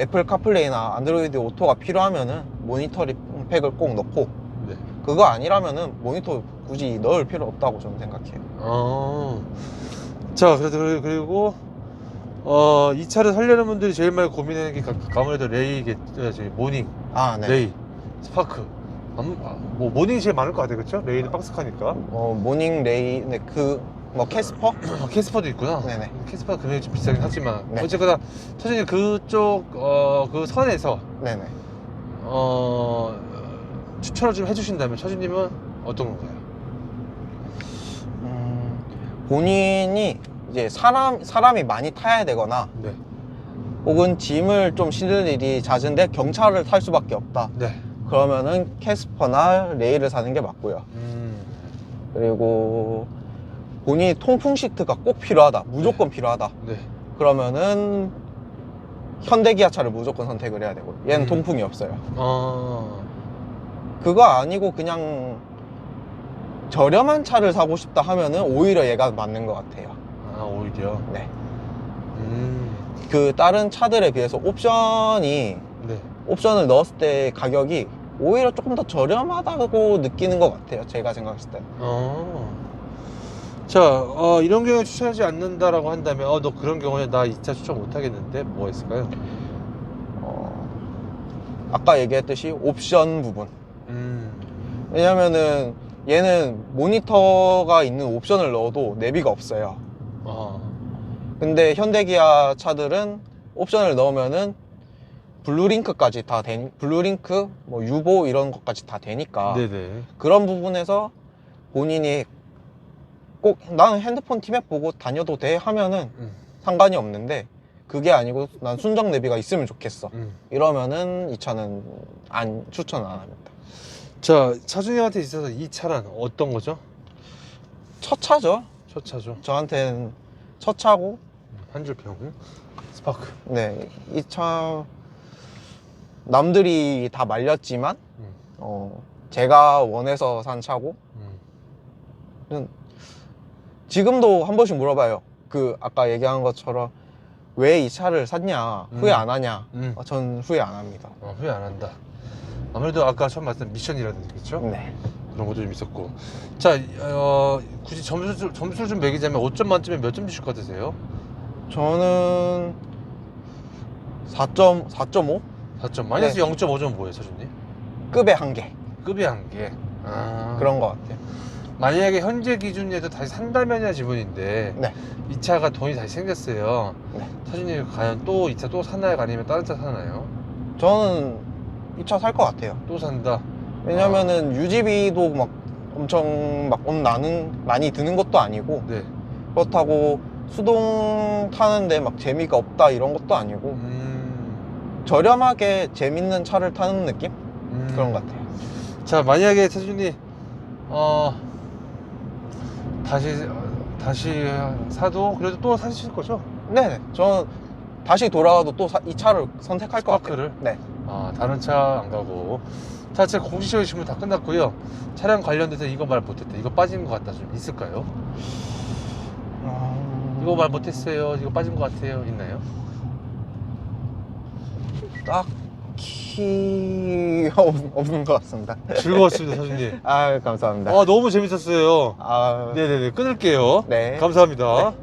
애플 카플레이나 안드로이드 오토가 필요하면은 모니터링 팩을 꼭 넣고, 네. 그거 아니라면은 모니터 굳이 넣을 필요 없다고 저는 생각해요. 자, 그리고 이 차를 살려는 분들이 제일 많이 고민하는 게 아무래도 모닝, 네. 레이, 스파크. 뭐 모닝이 제일 많을 것 같아요, 그렇죠? 레이는 박스카니까. 모닝, 레이, 네, 캐스퍼? 캐스퍼도 있구나. 네네. 캐스퍼 금액이 좀 비싸긴 하지만, 네. 어쨌거나 사실 그쪽 그 선에서 네네. 추천을 좀 해주신다면 차주님은 어떤 건가요? 본인이 이제 사람이 많이 타야 되거나, 네. 혹은 짐을 좀 실을 일이 잦은데 경차를 탈 수밖에 없다. 네. 그러면은 캐스퍼나 레이를 사는 게 맞고요. 그리고 본인이 통풍 시트가 꼭 필요하다, 무조건 필요하다. 네. 그러면은 현대기아차를 무조건 선택을 해야 되고, 얘는 통풍이 없어요. 그거 아니고 그냥 저렴한 차를 사고 싶다 하면은 오히려 얘가 맞는 것 같아요. 오히려. 네. 그 다른 차들에 비해서 옵션을 넣었을 때 가격이 오히려 조금 더 저렴하다고 느끼는 것 같아요, 제가 생각했을 때. 자, 이런 경우에 추천하지 않는다라고 한다면, 너 그런 경우에 나 이 차 추천 못 하겠는데 뭐가 있을까요? 아까 얘기했듯이 옵션 부분. 왜냐면은 얘는 모니터가 있는 옵션을 넣어도 내비가 없어요. 근데 현대기아 차들은 옵션을 넣으면은 블루링크까지 블루링크, 뭐 유보 이런 것까지 다 되니까. 네네. 그런 부분에서 본인이 꼭 나는 핸드폰 티맵 보고 다녀도 돼 하면은 상관이 없는데, 그게 아니고 난 순정 내비가 있으면 좋겠어 이러면은 이 차는 추천 안 합니다. 자, 차준님한테 있어서 이 차란 어떤 거죠? 첫 차죠. 첫 차죠. 저한테는 첫 차고. 한 줄 평. 스파크. 네, 이 차 남들이 다 말렸지만 제가 원해서 산 차고. 지금도 한 번씩 물어봐요. 그 아까 얘기한 것처럼 왜 이 차를 샀냐, 후회 안 하냐. 전 후회 안 합니다. 후회 안 한다. 아무래도 아까 처음 말씀 미션이라든지 그렇죠? 네. 그런 것도 좀 있었고. 자, 굳이 점수를 좀 매기자면 5점 만점에 몇 점 주실 것 같으세요? 저는 4.5? 4점. 마이너스 네. 0.5점 뭐예요, 차준님? 급의 한계. 급이 한 개. 그런 것 같아요. 만약에 현재 기준에서 다시 산다면이야 지분인데 네. 이 차가 돈이 다시 생겼어요. 네. 차준님 과연 또 이 차 또 사나요? 아니면 다른 차 사나요? 저는 이 차 살 것 같아요. 또 산다. 왜냐면은 유지비도 막 엄청 막 많이 드는 것도 아니고, 네. 그렇다고 수동 타는데 막 재미가 없다 이런 것도 아니고, 저렴하게 재밌는 차를 타는 느낌? 그런 것 같아요. 자, 만약에 차준님 다시 사도 그래도 또 사실 거죠? 네, 저는 다시 돌아가도 또 이 차를 선택할 것 같아요. 스파크를? 네. 다른 차 안 가고. 자, 제 공식적인 질문 다 끝났고요. 차량 관련돼서 이거 말 못했다, 이거 빠진 것 같다 좀 있을까요? 이거 말 못했어요, 이거 빠진 것 같아요, 있나요? 딱히 없는 것 같습니다. 즐거웠습니다, 사장님. 아, 감사합니다. 너무 재밌었어요. 아, 네네네, 끊을게요. 네. 감사합니다. 네.